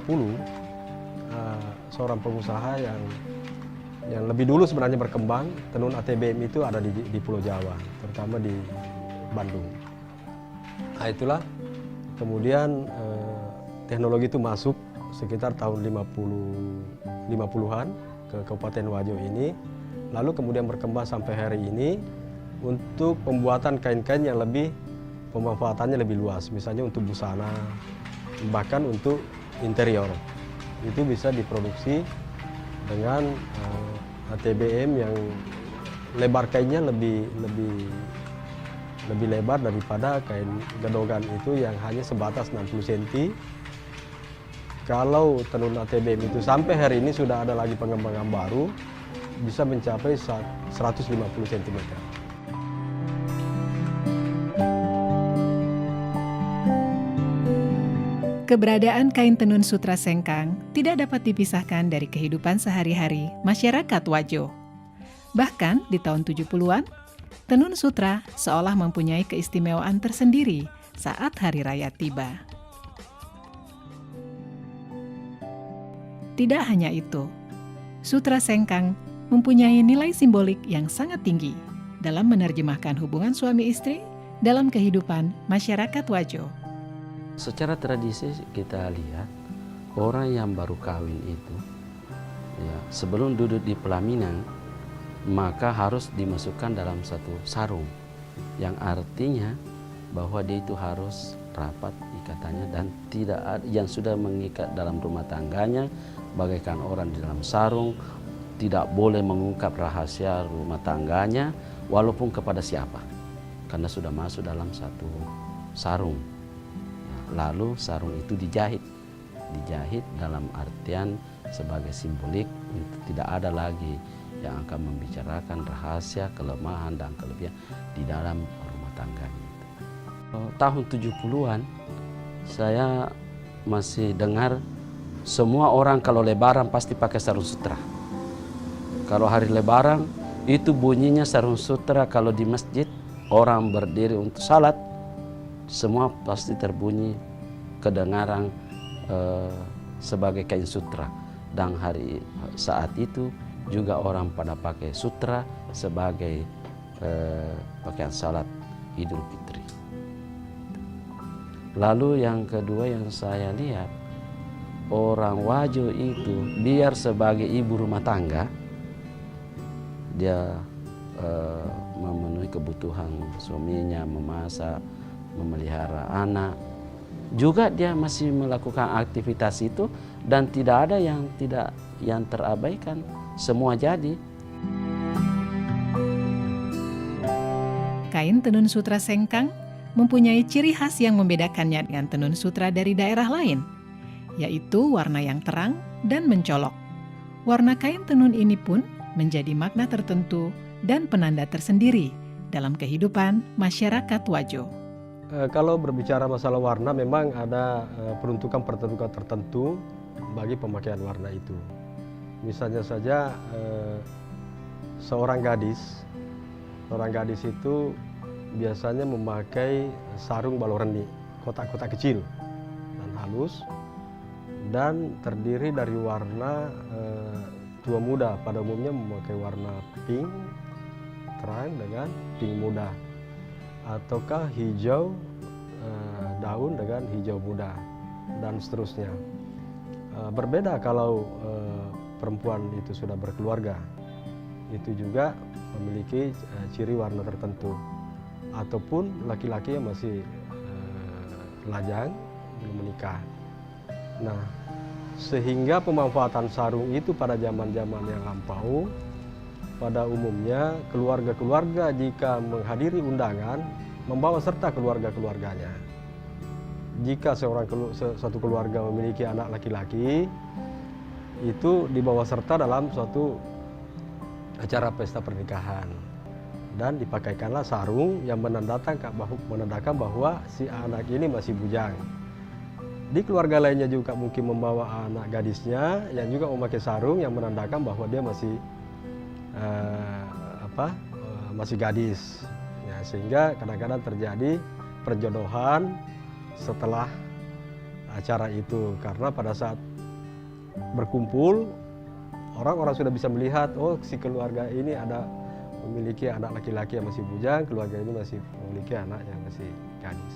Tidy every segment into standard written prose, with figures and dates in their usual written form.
50, seorang pengusaha yang lebih dulu sebenarnya berkembang, tenun ATBM itu ada di Pulau Jawa, terutama di Bandung. Nah itulah kemudian teknologi itu masuk sekitar tahun 50-an ke Kabupaten Wajo ini, lalu kemudian berkembang sampai hari ini untuk pembuatan kain-kain yang pemanfaatannya lebih luas, misalnya untuk busana, bahkan untuk interior. Itu bisa diproduksi dengan ATBM yang lebar kainnya lebih lebar daripada kain gedogan itu yang hanya sebatas 60 cm. Kalau tenun ATBM itu sampai hari ini sudah ada lagi pengembangan baru, bisa mencapai 150 cm. Keberadaan kain tenun sutra sengkang tidak dapat dipisahkan dari kehidupan sehari-hari masyarakat Wajo. Bahkan di tahun 70-an, tenun sutra seolah mempunyai keistimewaan tersendiri saat hari raya tiba. Tidak hanya itu, sutra sengkang mempunyai nilai simbolik yang sangat tinggi dalam menerjemahkan hubungan suami istri dalam kehidupan masyarakat Wajo. Secara tradisi kita lihat orang yang baru kawin itu ya, sebelum duduk di pelaminan maka harus dimasukkan dalam satu sarung yang artinya bahwa dia itu harus rapat ikatannya dan tidak ada yang sudah mengikat dalam rumah tangganya bagaikan orang di dalam sarung, tidak boleh mengungkap rahasia rumah tangganya walaupun kepada siapa karena sudah masuk dalam satu sarung. Lalu sarung itu dijahit dalam artian sebagai simbolik untuk tidak ada lagi yang akan membicarakan rahasia, kelemahan dan kelebihan di dalam rumah tangganya. Tahun 70-an saya masih dengar semua orang kalau lebaran pasti pakai sarung sutra. Kalau hari lebaran itu bunyinya sarung sutra, kalau di masjid orang berdiri untuk salat semua pasti terbunyi kedengaran sebagai kain sutra. Dan saat itu juga orang pada pakai sutra sebagai pakaian salat Idul Fitri. Lalu yang kedua yang saya lihat, orang Wajo itu biar sebagai ibu rumah tangga, dia memenuhi kebutuhan suaminya, memasak, memelihara anak, juga dia masih melakukan aktivitas itu dan tidak ada yang terabaikan, semua jadi. Kain tenun sutra sengkang mempunyai ciri khas yang membedakannya dengan tenun sutra dari daerah lain, yaitu warna yang terang dan mencolok. Warna kain tenun ini pun menjadi makna tertentu dan penanda tersendiri dalam kehidupan masyarakat Wajo. Kalau berbicara masalah warna, memang ada peruntukan tertentu bagi pemakaian warna itu. Misalnya saja seorang gadis itu biasanya memakai sarung baloreni, kotak-kotak kecil dan halus, dan terdiri dari warna tua muda. Pada umumnya memakai warna pink terang dengan pink muda, ataukah hijau daun dengan hijau muda, dan seterusnya. Berbeda kalau perempuan itu sudah berkeluarga, itu juga memiliki ciri warna tertentu, ataupun laki-laki yang masih lajang belum menikah. Nah, sehingga pemanfaatan sarung itu pada zaman-zaman yang lampau, pada umumnya keluarga-keluarga jika menghadiri undangan membawa serta keluarga-keluarganya. Jika suatu keluarga memiliki anak laki-laki, itu dibawa serta dalam suatu acara pesta pernikahan, dan dipakaikanlah sarung yang menandakan bahwa si anak ini masih bujang. Di keluarga lainnya juga mungkin membawa anak gadisnya yang juga memakai sarung yang menandakan bahwa dia masih gadis. Ya, sehingga kadang-kadang terjadi perjodohan setelah acara itu, karena pada saat berkumpul orang-orang sudah bisa melihat, oh si keluarga ini ada memiliki anak laki-laki yang masih bujang, keluarga ini masih memiliki anak yang masih gadis.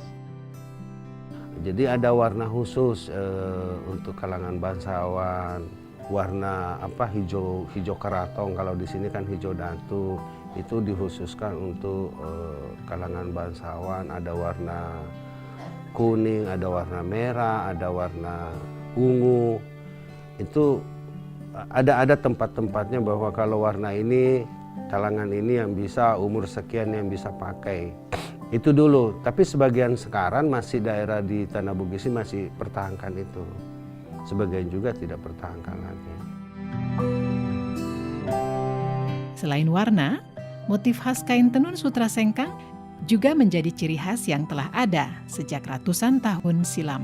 Jadi ada warna khusus untuk kalangan bangsawan, warna hijau karatong, kalau di sini kan hijau datu, itu dikhususkan untuk kalangan bangsawan. Ada warna kuning, ada warna merah, ada warna ungu. Itu ada tempat-tempatnya bahwa kalau warna ini, kalangan ini yang bisa, umur sekian yang bisa pakai. Itu dulu, tapi sebagian sekarang masih daerah di Tanah Bugis masih pertahankan itu. Sebagian juga tidak pertahankan lagi. Selain warna, motif khas kain tenun sutra sengkang juga menjadi ciri khas yang telah ada sejak ratusan tahun silam.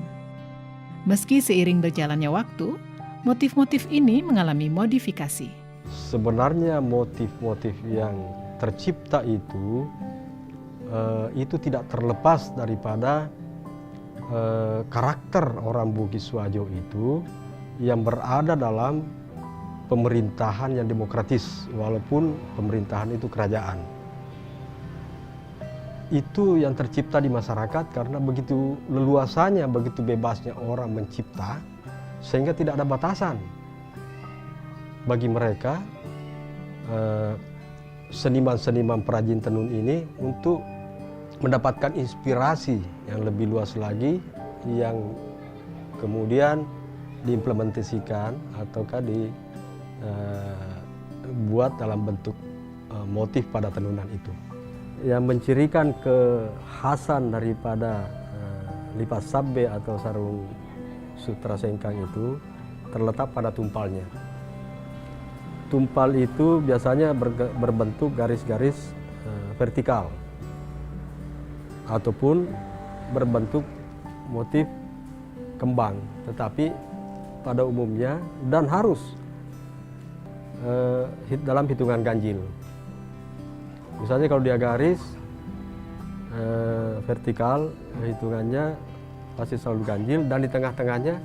Meski seiring berjalannya waktu, motif-motif ini mengalami modifikasi. Sebenarnya motif-motif yang tercipta itu tidak terlepas daripada karakter orang Bugis Wajo itu yang berada dalam pemerintahan yang demokratis, walaupun pemerintahan itu kerajaan. Itu yang tercipta di masyarakat karena begitu leluasanya, begitu bebasnya orang mencipta, sehingga tidak ada batasan bagi mereka seniman-seniman perajin tenun ini untuk mendapatkan inspirasi yang lebih luas lagi, yang kemudian diimplementasikan ataukah dibuat dalam bentuk motif pada tenunan itu. Yang mencirikan kekhasan daripada lipas sabbe atau sarung sutra sengkang itu terletak pada tumpalnya. Tumpal itu biasanya berbentuk garis-garis vertikal ataupun berbentuk motif kembang, tetapi pada umumnya dan harus dalam hitungan ganjil. Misalnya kalau dia garis vertikal, hitungannya pasti selalu ganjil, dan di tengah-tengahnya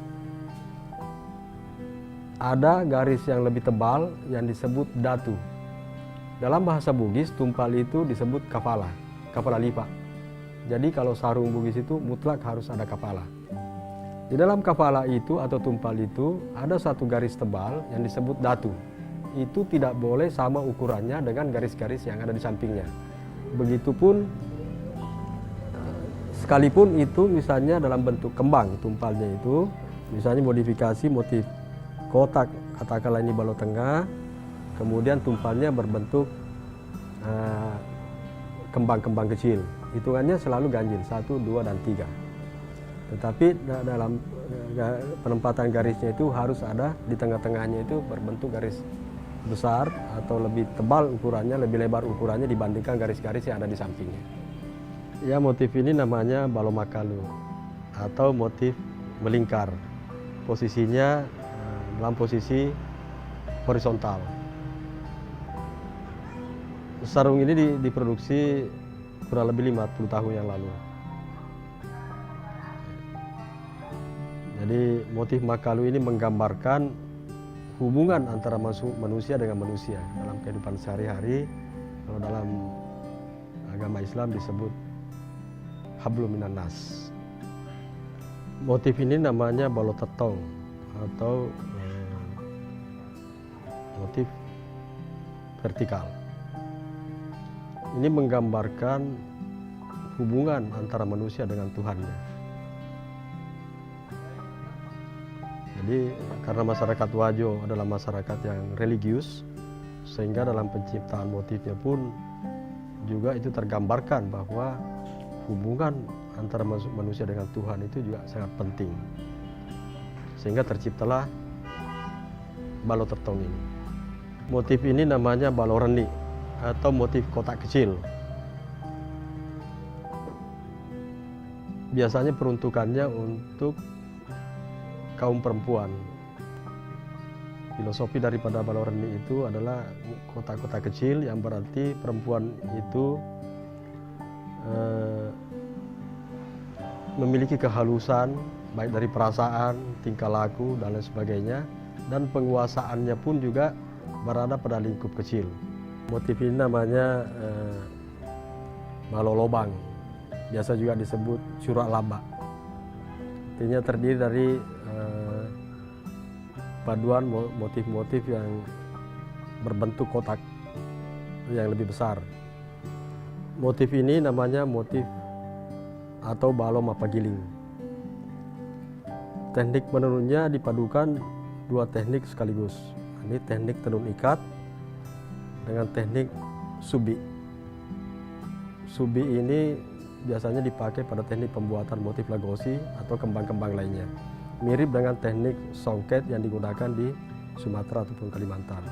ada garis yang lebih tebal yang disebut datu. Dalam bahasa Bugis, tumpal itu disebut kepala lipa. Jadi kalau sarung Bugis itu mutlak harus ada kepala. Di dalam kepala itu atau tumpal itu ada satu garis tebal yang disebut datu. Itu tidak boleh sama ukurannya dengan garis-garis yang ada di sampingnya. Begitupun sekalipun itu misalnya dalam bentuk kembang tumpalnya itu, misalnya modifikasi motif kotak, katakanlah ini balok tengah, kemudian tumpalnya berbentuk kembang-kembang kecil. Hitungannya selalu ganjil, 1, 2, dan 3. Tetapi dalam penempatan garisnya itu harus ada di tengah-tengahnya itu berbentuk garis besar atau lebih tebal ukurannya, lebih lebar ukurannya dibandingkan garis-garis yang ada di sampingnya. Ya, motif ini namanya balomakalu atau motif melingkar. Posisinya dalam posisi horizontal. Sarung ini diproduksi kurang lebih 50 tahun yang lalu. Jadi motif makalu ini menggambarkan hubungan antara manusia dengan manusia dalam kehidupan sehari-hari. Kalau dalam agama Islam disebut hablum minan nas. Motif ini namanya balotetong atau motif vertikal. Ini menggambarkan hubungan antara manusia dengan Tuhannya. Jadi karena masyarakat Wajo adalah masyarakat yang religius, sehingga dalam penciptaan motifnya pun juga itu tergambarkan bahwa hubungan antara manusia dengan Tuhan itu juga sangat penting. Sehingga terciptalah balotetong ini. Motif ini namanya baloreni atau motif kotak kecil. Biasanya peruntukannya untuk kaum perempuan. Filosofi daripada baloreni itu adalah kotak-kotak kecil, yang berarti perempuan itu memiliki kehalusan baik dari perasaan, tingkah laku, dan lain sebagainya. Dan penguasaannya pun juga berada pada lingkup kecil. Motif ini namanya malolobang, biasa juga disebut surak laba. Artinya terdiri dari paduan motif-motif yang berbentuk kotak yang lebih besar. Motif ini namanya motif atau balom mapagiling. Teknik menenunnya dipadukan dua teknik sekaligus. Ini teknik tenun ikat dengan teknik subi. Subi ini biasanya dipakai pada teknik pembuatan motif lagosi atau kembang-kembang lainnya. Mirip dengan teknik songket yang digunakan di Sumatera ataupun Kalimantan.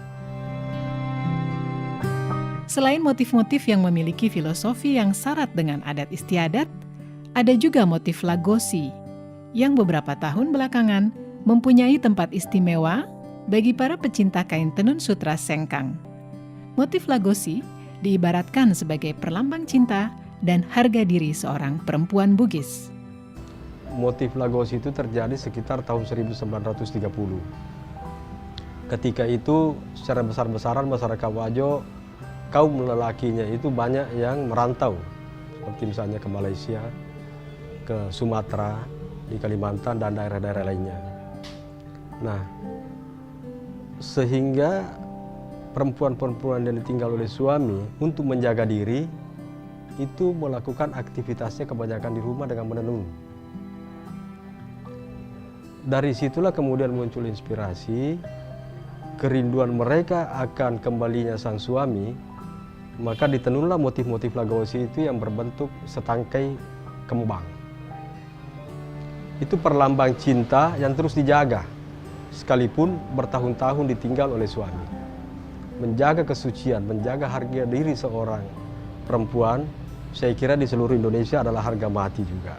Selain motif-motif yang memiliki filosofi yang syarat dengan adat istiadat, ada juga motif lagosi yang beberapa tahun belakangan mempunyai tempat istimewa bagi para pecinta kain tenun sutra sengkang. Motif lagosi diibaratkan sebagai perlambang cinta dan harga diri seorang perempuan Bugis. Motif lagosi itu terjadi sekitar tahun 1930. Ketika itu secara besar-besaran masyarakat Wajo, kaum lelakinya itu banyak yang merantau, seperti misalnya ke Malaysia, ke Sumatera, di Kalimantan, dan daerah-daerah lainnya. Nah, sehingga perempuan-perempuan yang ditinggal oleh suami untuk menjaga diri itu melakukan aktivitasnya kebanyakan di rumah dengan menenun. Dari situlah kemudian muncul inspirasi, kerinduan mereka akan kembalinya sang suami, maka ditenunlah motif-motif lagosi itu yang berbentuk setangkai kembang. Itu perlambang cinta yang terus dijaga, sekalipun bertahun-tahun ditinggal oleh suami. Menjaga kesucian, menjaga harga diri seorang perempuan, saya kira di seluruh Indonesia adalah harga mati juga.